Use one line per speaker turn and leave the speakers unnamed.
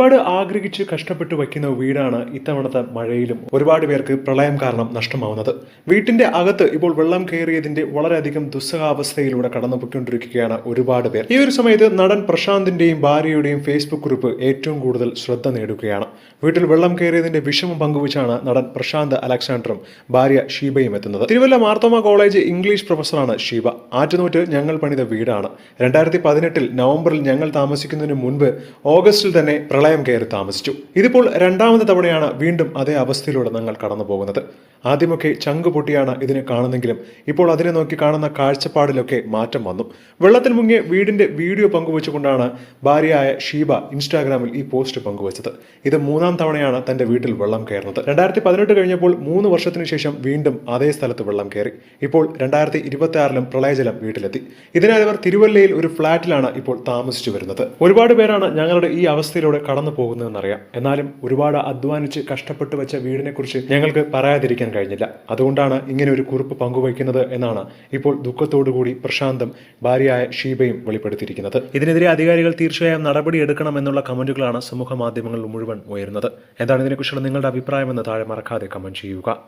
ഒരുപാട് ആഗ്രഹിച്ച് കഷ്ടപ്പെട്ട് വയ്ക്കുന്ന വീടാണ് ഇത്തവണത്തെ മഴയിലും ഒരുപാട് പേർക്ക് പ്രളയം കാരണം നഷ്ടമാവുന്നത്. വീട്ടിന്റെ അകത്ത് ഇപ്പോൾ വെള്ളം കയറിയതിന്റെ വളരെയധികം ദുസ്സഹാവസ്ഥയിലൂടെ കടന്നുപോയിക്കൊണ്ടിരിക്കുകയാണ് ഒരുപാട് പേർ. ഈ ഒരു സമയത്ത് നടൻ പ്രശാന്തിന്റെയും ഭാര്യയുടെയും ഫേസ്ബുക്ക് കുറിപ്പ് ഏറ്റവും കൂടുതൽ ശ്രദ്ധ നേടുകയാണ്. വീട്ടിൽ വെള്ളം കയറിയതിന്റെ വിഷമം പങ്കുവച്ചാണ് നടൻ പ്രശാന്ത് അലക്സാണ്ടറും ഭാര്യ ഷീബയും എത്തുന്നത്. തിരുവല്ല മാർത്തോമ കോളേജ് ഇംഗ്ലീഷ് പ്രൊഫസറാണ് ഷീബ. ആറ്റുനോറ്റ് ഞങ്ങൾ പണിത വീടാണ്. 2018 നവംബറിൽ ഞങ്ങൾ താമസിക്കുന്നതിന് മുൻപ് ഓഗസ്റ്റിൽ തന്നെ പ്രളയം കയറി താമസിച്ചു. ഇതിപ്പോൾ രണ്ടാമത്തെ തവണയാണ് വീണ്ടും അതേ അവസ്ഥയിലൂടെ ഞങ്ങൾ കടന്നു പോകുന്നത്. ആദ്യമൊക്കെ ചങ്ക് പൊട്ടിയാണ് ഇതിനെ കാണുന്നെങ്കിലും ഇപ്പോൾ അതിനെ നോക്കി കാണുന്ന കാഴ്ചപ്പാടിലൊക്കെ മാറ്റം വന്നു. വെള്ളത്തിൽ മുങ്ങിയ വീടിന്റെ വീഡിയോ പങ്കുവച്ചുകൊണ്ടാണ് ഭാര്യയായ ഷീബ ഇൻസ്റ്റാഗ്രാമിൽ ഈ പോസ്റ്റ് പങ്കുവച്ചത്. ഇത് 3-ാം തവണയാണ് തന്റെ വീട്ടിൽ വെള്ളം കയറുന്നത്. 2018 കഴിഞ്ഞപ്പോൾ 3 വർഷത്തിന് ശേഷം വീണ്ടും അതേ സ്ഥലത്ത് വെള്ളം കയറി. ഇപ്പോൾ 2026 പ്രളയജലം വീട്ടിലെത്തി. ഇതിനാൽ ഇവർ തിരുവല്ലയിൽ ഒരു ഫ്ളാറ്റിലാണ് ഇപ്പോൾ താമസിച്ചു വരുന്നത്. ഒരുപാട് പേരാണ് ഞങ്ങളുടെ ഈ അവസ്ഥയിലൂടെ കടന്നു പോകുന്നതെന്നറിയാം. എന്നാലും ഒരുപാട് അധ്വാനിച്ച് കഷ്ടപ്പെട്ട് വെച്ച വീടിനെ കുറിച്ച് ഞങ്ങൾക്ക് പറയാതിരിക്കാൻ കഴിഞ്ഞില്ല. അതുകൊണ്ടാണ് ഇങ്ങനെ ഒരു കുറിപ്പ് പങ്കുവയ്ക്കുന്നത് എന്നാണ് ഇപ്പോൾ ദുഃഖത്തോടുകൂടി പ്രശാന്തും ഭാര്യയായ ഷീബയും വെളിപ്പെടുത്തിയിരിക്കുന്നത്. ഇതിനെതിരെ അധികാരികൾ തീർച്ചയായും നടപടി എടുക്കണം എന്നുള്ള കമന്റുകളാണ് സമൂഹ മാധ്യമങ്ങളിൽ മുഴുവൻ ഉയരുന്നത്. എന്താണ് ഇതിനെക്കുറിച്ചുള്ള നിങ്ങളുടെ അഭിപ്രായമെന്ന് താഴെ മറക്കാതെ കമന്റ് ചെയ്യുക.